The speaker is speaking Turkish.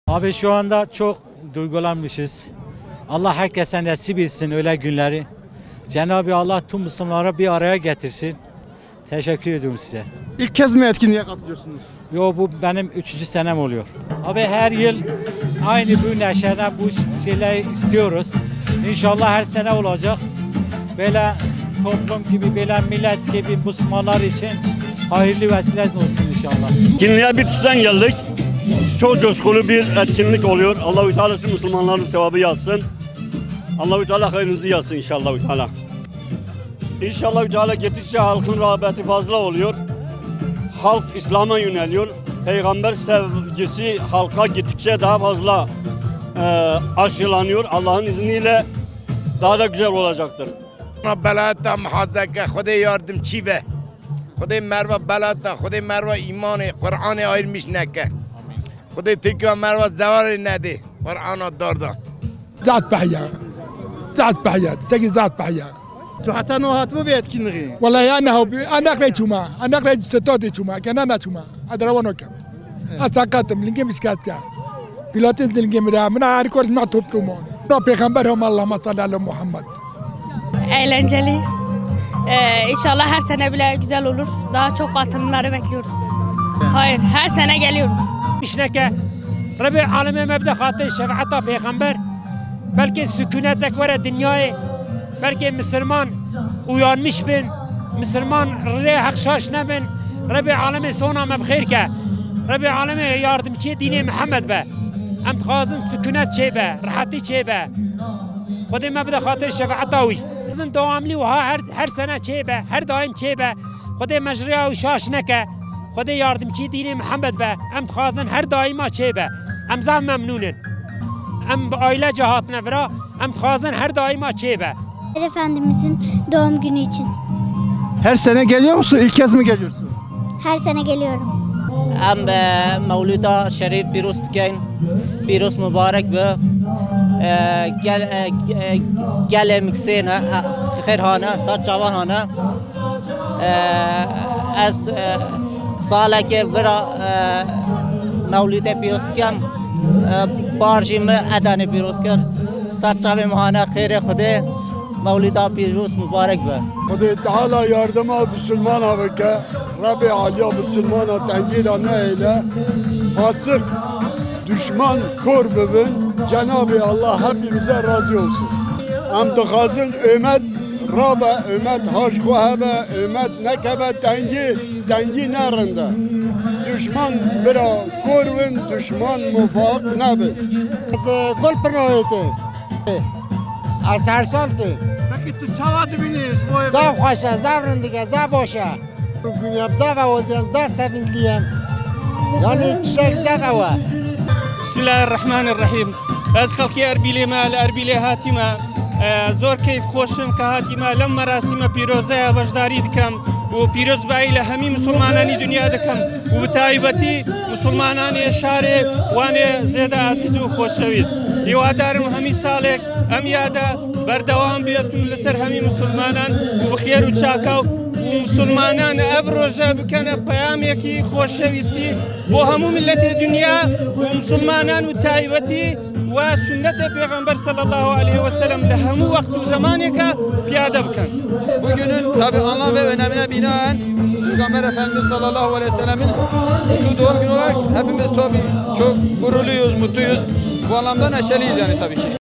Abi şu anda çok duygulanmışız. Allah herkese nasip etsin öyle günleri. Cenab-ı Allah tüm Müslümanları bir araya getirsin. Teşekkür ediyorum size. İlk kez mi etkinliğe katılıyorsunuz? Bu benim 3. senem oluyor. Abi her yıl aynı bu neşede bu şeyleri istiyoruz. İnşallah her sene olacak. Böyle toplum gibi, böyle millet gibi Müslümanlar için hayırlı vesile olsun inşallah. Etkinliğe Bitlis'ten geldik. Çok coşkulu bir etkinlik oluyor. Allah-u Teala tüm Müslümanların sevabı yazsın. Allah-u Teala hayrınızı yazsın inşallah Teala. İnşallah Teala gittikçe halkın rağbeti fazla oluyor. Halk İslam'a yöneliyor. Peygamber sevgisi halka gittikçe daha fazla aşılanıyor. Allah'ın izniyle daha da güzel olacaktır. بلادتا محاذکه خدا یاردمچی به خدا مروا بلادتا خدا مروا ایمان قرآن آیرمیش نکه خدا ترکیه مروا زوار نده قرآن داردا Zat bahya, segi zat bahya. TÜHAT'a NOHAT mı bir etkinliği? Vallahi ana kre chuma, ana kre setodi chuma, kenana chuma. Adrawano kam. Asakatum linge miskatka. Pilates linge mira, mina arkort ma toplumun. No peygamber Allah'ıma salli ala Muhammed. Eğlenceli. İnşallah her sene bile güzel olur. Daha çok katılımları bekliyoruz. Hayır, her sene geliyoruz. İşneke Rabbi aleme mebde hatır şefaata peygamber belki sükunetek var dünyayı belki Müslüman uyanmış bin Müslüman re hakşaş ne bin Rabbi aleme sona mebkhir ke Rabbi aleme yardımcı dini Muhammed be em khazın sükunet çe be rahati çe be Kudü mebde hatır şefaata uy bizim devamlı her sene çe be her daim çe be Kudü mecriya şaş neke خدا yardımcı dini Muhammed be em khazın her daima çe be em zam memnunun em aile cihatına vera em khazın her daima çe be Efendimizin doğum günü için. Her sene geliyor musun? İlk kez mi geliyorsun? Her sene geliyorum. ام مولودا شریف پیروز کن پیروز مبارک به گل مکسین خیر هانه سر جوان هانه از ساله که ورا مولود پیروز کن بارجی م ادانه پیروز کن سر جوان هانه خیر خدا مولودا پیروز مبارک به Kudu Teala yardıma Müslümana veke. Rabbi Aliya Müslümana tenkida ne eyle. Fasık, düşman kor bebin. Cenab-ı Allah hepimize razı olsun. Am dıkazın ümmet Rabbe, ümmet haşku hebe, ümmet nekebe tengi nerinde. Düşman bira korvin, düşman mufak nebin. Gol pırnaveti. Az her saldı. Peki tu çava dibiniz bu evi? زاو خوشه زاو رندگه زاو باشه Bugün زاv avodiyem, زاv sevinliyem. yani çiçek زاو Bismillahirrahmanirrahim ez xalqi Erbilê me li Erbilê hatîme zor keyf xweşim ke hatîme lem merasîme pîrozeya beşdarî dikim û pîrozbayî li hemî musulmananî dunya dikim û bi taybetî musulmananê şarê wanê zêde azîz û xweşewîst hîwadarim hemî salek em yada berdewam bêtin li ser hemî musulmanan û bi xêr û çaka مسلمانان ev roja bikene peyamekî xweşewîstî bo hemû milletê dünya û musulmanan û taybetî ve sünnete peygamber sallallahu aleyhi ve sellem li hemû wekt û zamaneke piyade bikin. Bugünün tabi anlam ve önemine binaen Peygamber Efendimiz sallallahu aleyhi ve sellemin kutlu doğum günü olarak hepimiz tabi çok gururluyuz, mutluyuz. Bu anlamda neşeliyiz yani tabii ki.